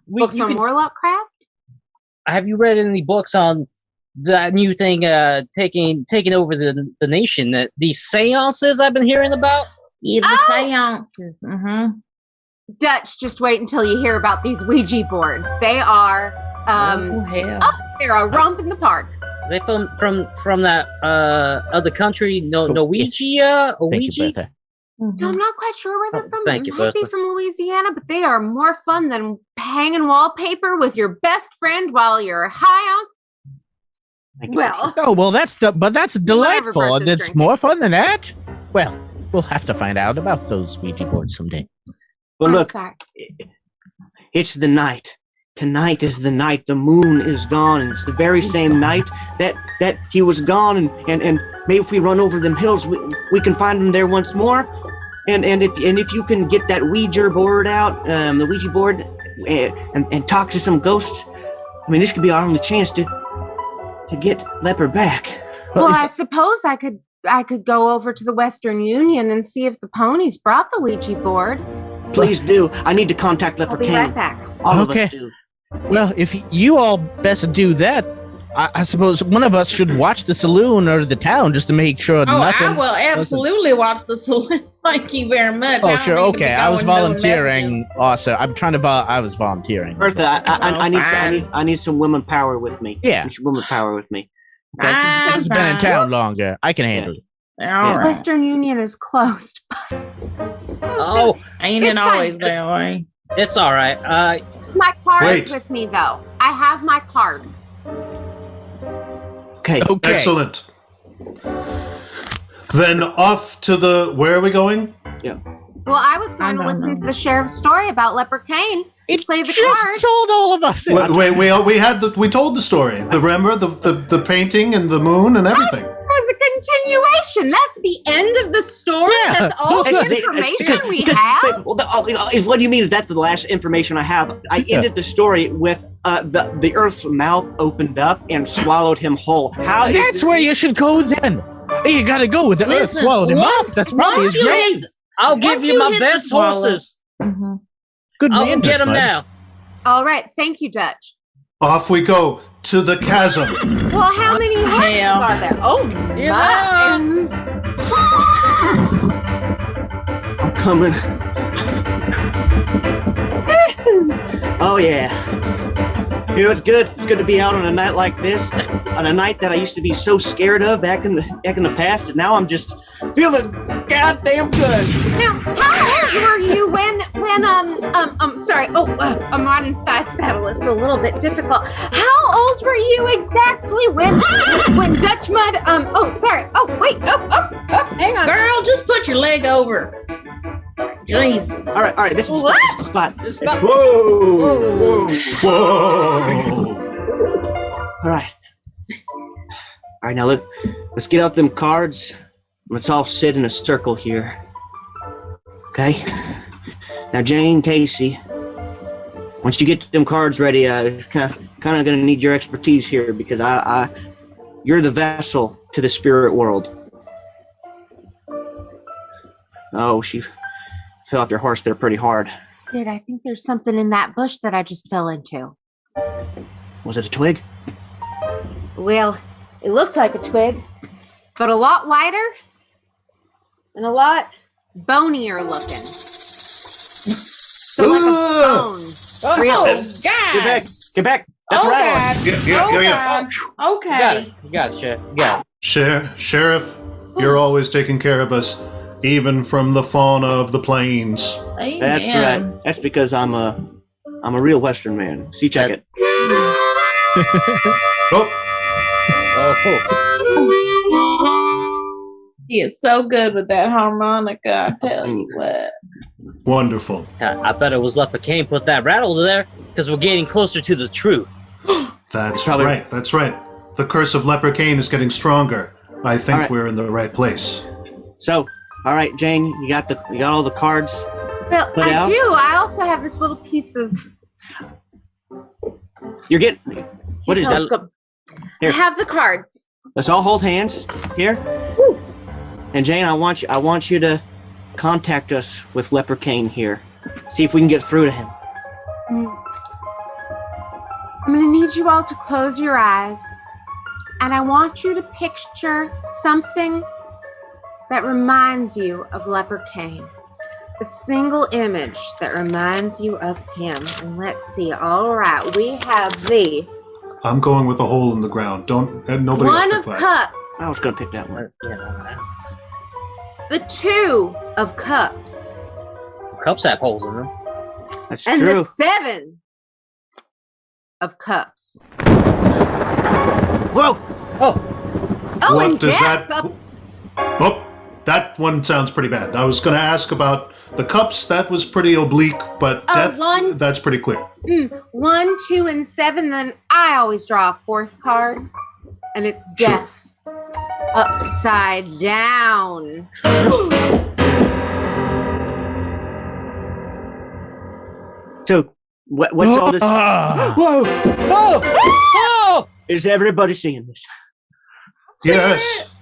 books You on can- warlock craft. have you read any books on that new thing taking over the nation? That these seances I've been hearing about. Yeah, the Oh! seances. Mm-hmm. Dutch, just wait until you hear about these Ouija boards. They are, Oh, hell. they're a romp in the park. Are they from that other country, Norwegia, Thank you, Ouija? Bertha. No, I'm not quite sure where they're from. thank They you, might be Bertha. from Louisiana, but they are more fun than hanging wallpaper with your best friend while you're high on. Thank you. Well, Oh well, that's delightful. Bertha's It's drinking. more fun than that. Well, we'll have to find out about those Ouija boards someday. Well, I'm look, sorry. it's the night. Tonight is the night. The moon is gone, and it's the very same night that he was gone. And maybe if we run over them hills, we can find him there once more. And if you can get that Ouija board out, the Ouija board, and talk to some ghosts, I mean, this could be our only chance to get Leper back. Well, I suppose I could go over to the Western Union and see if the ponies brought the Ouija board. Please do. I need to contact Leper I'll be King. right back. All of Okay. us do. Well, if you all best do that, I suppose one of us should watch the saloon or the town just to make sure Oh, nothing. I will absolutely watch the saloon. Thank you very much. Oh, I don't sure. need to Okay, be I was going doing volunteering. messages. Also, I'm trying to. I was volunteering. Bertha, Fine. I need some women power with me. Yeah. I need some women power with me. Okay? Fine, I've been in fine. town longer. I can handle it. All right. Western Union is closed. Oh, Ain't It's it fine. always that way? it's all right. My cards Wait. with me, though. I have my cards. Okay. Okay. Excellent. Then off to the. Where are we going? Well, I was going I to don't listen know. to the sheriff's story about Leper Kane. He played the Just cards. told all of us. We told the story. Remember the painting and the moon and everything. There's a continuation. That's the end of the story. Yeah. That's all the That's the- information we because- have. Well, what do you mean? Is that the last information I have? I Yeah. ended the story with the Earth's mouth opened up and swallowed him whole. How? That's where you should go then. You gotta go with the earth Listen, swallowed him up. once- That's probably once his you grave. hit- I'll give Once you you my hit the best swallow- horses. Mhm. Good I'll man, go get Dutch them Bud. now. All right. Thank you, Dutch. Off we go to the chasm. Well, how many horses hell? are there? Oh, Yeah. my. I'm coming. Oh yeah. You know, it's good. It's good to be out on a night like this, on a night that I used to be so scared of back in the past, and now I'm just feeling goddamn good. Now, how old were you when sorry. Oh, I'm on inside saddle. It's a little bit difficult. How old were you exactly when Dutch Mud? Oh, sorry. Oh, wait. Oh, hang on. Girl, just put your leg over. Jesus. All right. This is What? the spot. This spot- Whoa. Whoa! All right. Now let's get out them cards. Let's all sit in a circle here. Okay. Now, Jane, Casey, once you get them cards ready, kind of gonna need your expertise here because you're the vessel to the spirit world. Oh, she fell off your horse there pretty hard. Dude, I think there's something in that bush that I just fell into. Was it a twig? Well, it looks like a twig, but a lot wider and a lot bonier looking. So like a Ugh. bone. Oh, Get back! God. Get back! That's Oh, right. God. Yeah. Oh, Yeah. God. You got it. Okay. You got it, Chef. You got it. Sheriff, you're always taking care of us, even from the fauna of the plains. Amen. That's right. That's because I'm a real Western man. See, check it. Oh, He is so good with that harmonica, I tell you what. wonderful. I bet it was Leper Kane put that rattle there because we're getting closer to the truth. That's probably- right. That's right. The curse of Leper Kane is getting stronger. I think All right. we're in the right place. So, all right, Jane, you got all the cards. Well, Put I out? do. I also have this little piece of. You're getting. What is Let's that? go. Here. I have the cards. Let's all hold hands here. Woo. And Jane, I want you to contact us with Leper Kane here. See if we can get through to him. I'm going to need you all to close your eyes. And I want you to picture something that reminds you of Leper Kane. A single image that reminds you of him. And let's see. All right. We have the I'm going with a hole in the ground. Don't nobody One else of pick that. Cups. I was gonna pick that one. The Two of Cups. Cups have holes in them. That's And true. the Seven of Cups. Whoa! Oh, Oh, What and does Death that- Cups. Oh, That one sounds pretty bad. I was going to ask about the cups. That was pretty oblique, but death, that's pretty clear. 1, 2, and 7. Then I always draw a 4th card, and it's death. Upside down. So, what's all this? Whoa! Oh! Is everybody seeing this? Yes.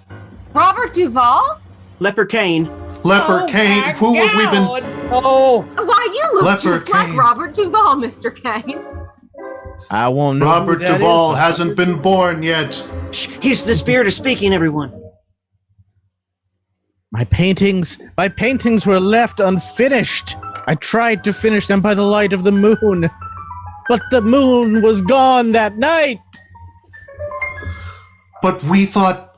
Robert Duvall? Leper Kane. Leper Kane. Who have we been? Oh! Why, you look Leper just like Kane. Robert Duvall, Mr. Kane. I won't know. Robert who that Duvall is. hasn't been born yet. Shh, he's the spirit of speaking, everyone. My paintings were left unfinished. I tried to finish them by the light of the moon, but the moon was gone that night. But we thought.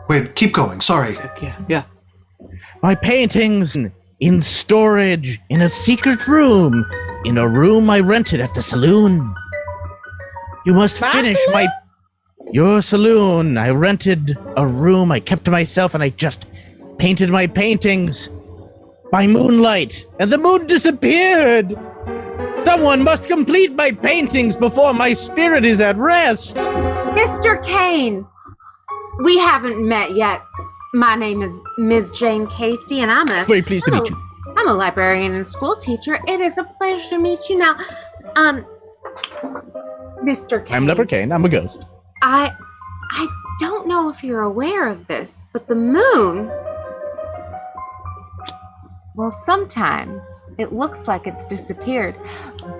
Wait, keep going. Sorry. Yeah. My paintings in storage in a secret room, in a room I rented at the saloon. You must finish your saloon. I rented a room I kept to myself, and I just painted my paintings by moonlight, and the moon disappeared. Someone must complete my paintings before my spirit is at rest. Mr. Kane, we haven't met yet. My name is Ms. Jane Casey, and I'm Very pleased to meet you. I'm a librarian and school teacher. It is a pleasure to meet you now. Mr. Kane. I'm Leper Kane. I'm a ghost. I don't know if you're aware of this, but the moon, well, sometimes it looks like it's disappeared,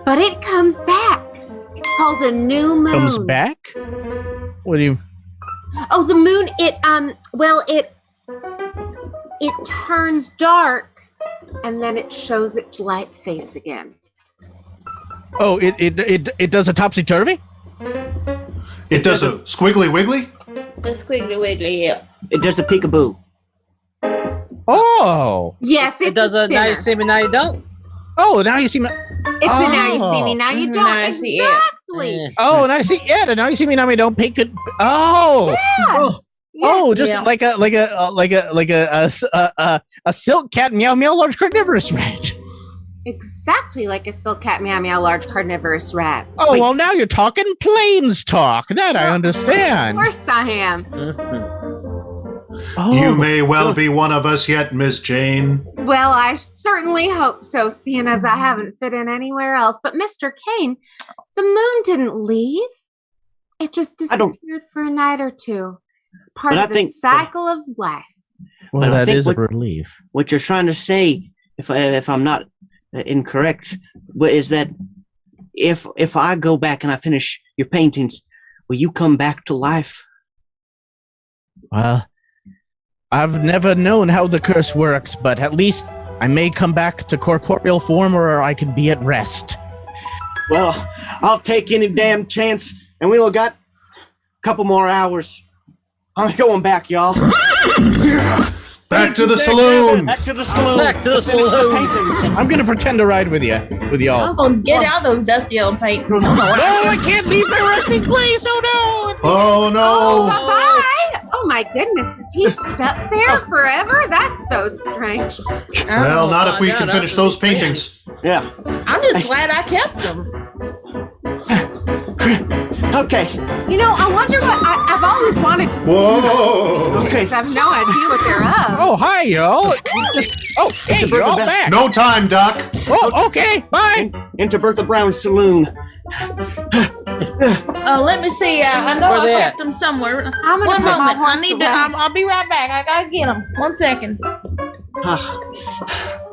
but it comes back. It's called a new moon. Comes back? What do you... Oh, the moon, it turns dark, and then it shows its light face again. Oh, it does a topsy-turvy? It does a squiggly wiggly? The squiggly wiggly, yeah. It does a peekaboo. Oh! Yes, It does a now you see me, now you don't. Oh, now you see me... It's a now you see me, now you don't. Now I see it. Exactly. Oh, now you see... Yeah, now you see me, now you don't. Pink it... Oh! Yes. Oh, just Yeah. like a silk cat meow meow large carnivorous rat. Exactly like a silk cat meow meow large carnivorous rat. Oh, Wait. well, now you're talking plains talk. That I Of understand. course I am. Oh, You may well be one of us yet, Miss Jane. Well, I certainly hope so, seeing as I haven't fit in anywhere else. But Mr. Kane, the moon didn't leave. It just I don't- disappeared for a night or two. It's part But I of the think- cycle of life. well, but I that think is a what- relief. What you're trying to say, if I'm not incorrect, is that if I go back and I finish your paintings, will you come back to life? Well, I've never known how the curse works, but at least I may come back to corporeal form, or I can be at rest. Well, I'll take any damn chance, and we only got a couple more hours. I'm going back, y'all. Back to the saloon. Back to the saloon. Back to the Finish the saloon. paintings. I'm gonna pretend to ride with y'all. Oh, get out those dusty old paintings. No, I can't leave my resting place. Oh no! It's Oh no! Bye-bye. Oh, my goodness. Is he stuck there forever? That's so strange. Well, not if we can finish those paintings. Yeah. I'm just glad I kept them. Okay. You know, I wonder what I've always wanted to see. Whoa! Okay. I have no idea what they're of. Oh, hi, y'all. Oh, hey, you're all back. No time, Doc. Oh, okay, bye. Into Bertha Brown's saloon. Let me see. I know Where I they left at? them somewhere. I'm gonna One put my moment. I horse need to. away. I'll be right back. I gotta get them. 1 second.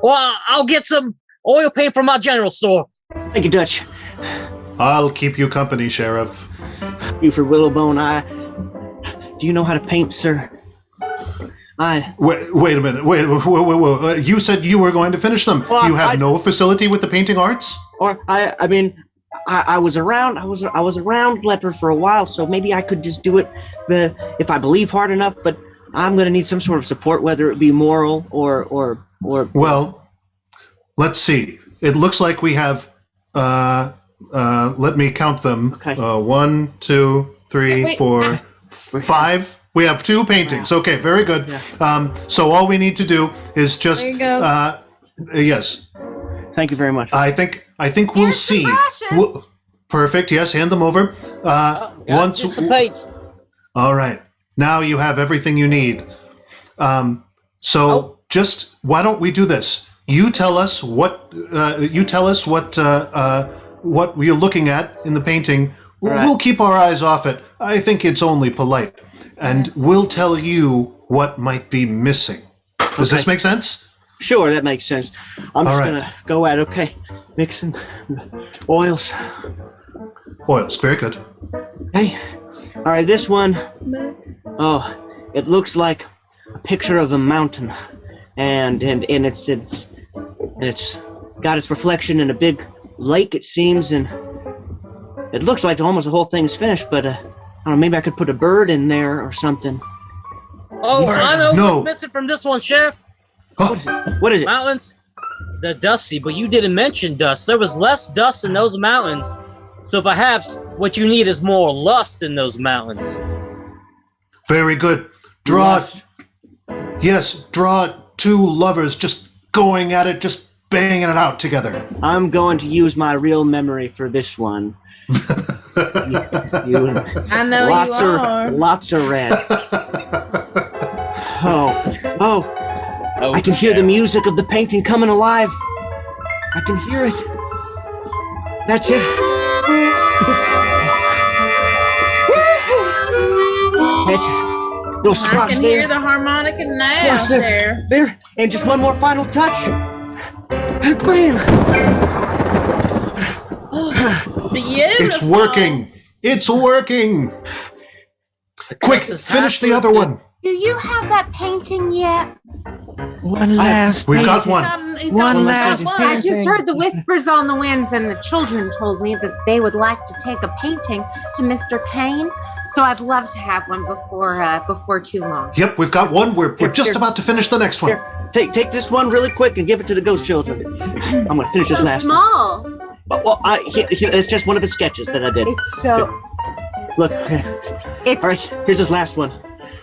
Well, I'll get some oil paint from my general store. Thank you, Dutch. I'll keep you company, Sheriff. Buford Willowbone, do you know how to paint, sir? Wait a minute. Wait. You said you were going to finish them. Well, You have no facility with the painting arts? Or I mean, I was around. I was around Leper for a while, so maybe I could just do it if I believe hard enough. But I'm gonna need some sort of support, whether it be moral or. Well, let's see. It looks like we have. Let me count them. Okay. 1, 2, 3, Wait, 4, 5 We have 2 paintings. Okay, very good. So all we need to do is just. There you go. Yes. Thank you very much. I think we'll Here's see. the brushes. Perfect. Yes, hand them over. Once. Just some paints. All right. Now you have everything you need. Just why don't we do this? You tell us what what we're looking at in the painting. Right. We'll keep our eyes off it. I think it's only polite, and we'll tell you what might be missing. Does this make sense? Sure, that makes sense. I'm All just right. gonna go at mixing oils. Oils, very good. Hey, all right, this one. Oh, it looks like a picture of a mountain, and it's got its reflection in a big lake. It seems, and it looks like almost the whole thing's finished. But I don't know, maybe I could put a bird in there or something. Oh, I know No. what's missing from this one, Chef. What is it? Mountains. They're dusty, but you didn't mention dust. There was less dust in those mountains. So perhaps what you need is more lust in those mountains. Very good. Draw 2 lovers just going at it, just banging it out together. I'm going to use my real memory for this one. I know lots you are. Lots of red. Oh! I can hear the music of the painting coming alive. I can hear it. That's it. Little I swash can there. hear the harmonica now. Swash There. There, and just one more final touch. Bam! It's beautiful. It's working. It's working. Quick, This is finish the half other working. one. Do you have that painting yet? One last. We've got one. He's One got last one. I just heard the whispers on the winds, and the children told me that they would like to take a painting to Mr. Kane. So I'd love to have one before too long. Yep, we've got one. We're just here. about to finish the next one. Here, take this one really quick and give it to the ghost children. I'm gonna finish this So last one. small. Well, it's just one of his sketches that I did. It's so. Look, It's all right, here's this last one.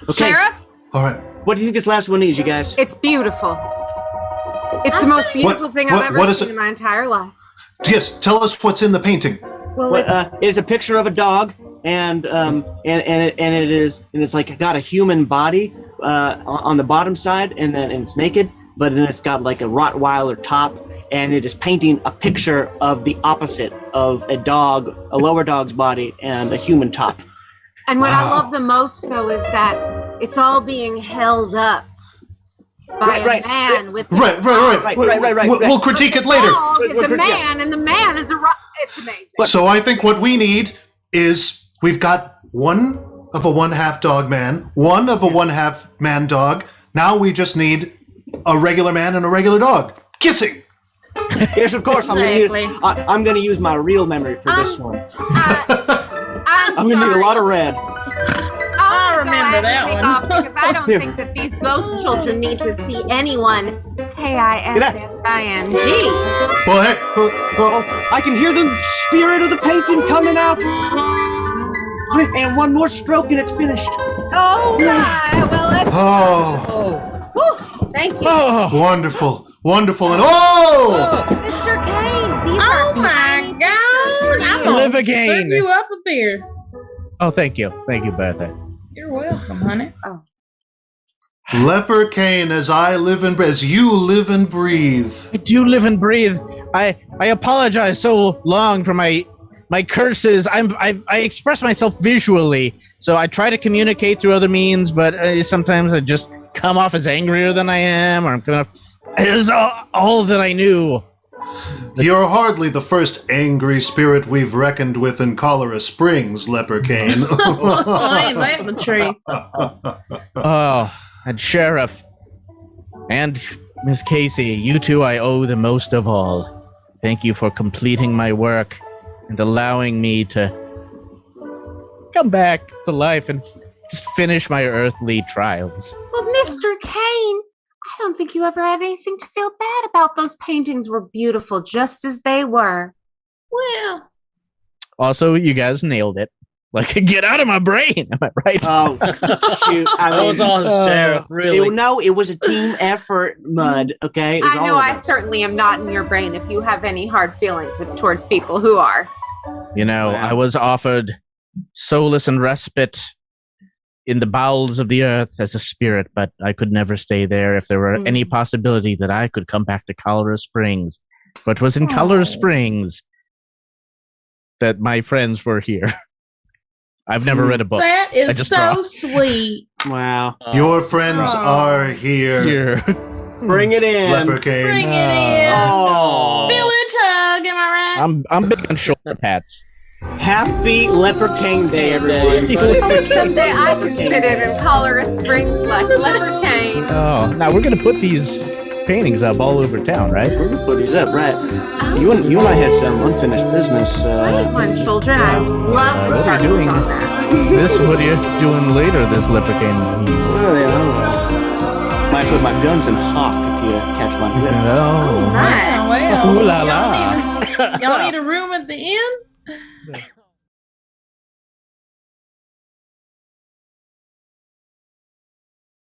Okay, Sheriff. All right. what do you think this last one is, you guys? It's beautiful. It's the most beautiful thing I've what ever is seen it? in my entire life. Yes, tell us what's in the painting. Well, It's a picture of a dog, and it's like got a human body on the bottom side, and it's naked, but then it's got like a Rottweiler top, and it is painting a picture of the opposite of a lower dog's body and a human top. and what I Wow. love the most, though, is that it's all being held up by Right. a man with Right. Right. We'll critique it The later. dog is a Right. man, and the man is a It's amazing. So I think what we need is we've got one of a 1/2 dog man, one of a 1/2 man dog. Now we just need a regular man and a regular dog kissing. Yes, of course. Exactly. I'm gonna use my real memory for this one. I'm gonna need a sorry. lot of red. I remember that one. Because I don't think that these ghost children need to see anyone KISSING. Well, hey, Well, I can hear the spirit of the painting coming out. And one more stroke and it's finished. Oh my! Well, let's. oh, Whew, thank you, Oh, wonderful, and Mr. Kane. These Oh are my tiny God! pictures I'm for you. gonna live again. Serve you up a beer. Oh, thank you, Bertha. You're welcome, honey. Leper Kane, as you live and breathe. I do live and breathe. I apologize so long for my curses. I express myself visually, so I try to communicate through other means, but sometimes I just come off as angrier than I am, or I'm kind of. It was all that I knew. You're hardly the first angry spirit we've reckoned with in Cholera Springs, Leper Kane. Oh, ain't that the truth? Oh, and Sheriff, and Miss Casey, you two I owe the most of all. Thank you for completing my work and allowing me to come back to life and just finish my earthly trials. Well, Mr. Kane, I don't think you ever had anything to feel bad about. Those paintings were beautiful, just as they were. Well, Also, you guys nailed it. Like, get out of my brain. Am I right? Oh, shoot. I was on the sheriff, really. No, it was a team effort, Mud, okay? It was I know all of I us. certainly am not in your brain if you have any hard feelings towards people who are. You know, Wow. I was offered solace and respite in the bowels of the earth as a spirit, but I could never stay there if there were any possibility that I could come back to Cholera Springs. But it was in Cholera Springs that my friends were here. I've never read a book. That I is just so draw. sweet. Wow. Your friends are here. Here. Bring it in. Leper Cane. Bring it in. Oh. Village hug, am I right? I'm big on shoulder pats. Happy Leper King Day, everyone. Oh, someday I can fit in Cholera Springs like Leper Cane. Oh, now we're gonna put these paintings up all over town, right? We're gonna put these up, right? You and I had some unfinished business. Right one, children. I love the what are you sparkles doing? on that. What are you doing later, this leper cane? Well, yeah, might put my guns in hawk if you catch my drift. Oh, Nice. Well, ooh la la. y'all need a room at the inn?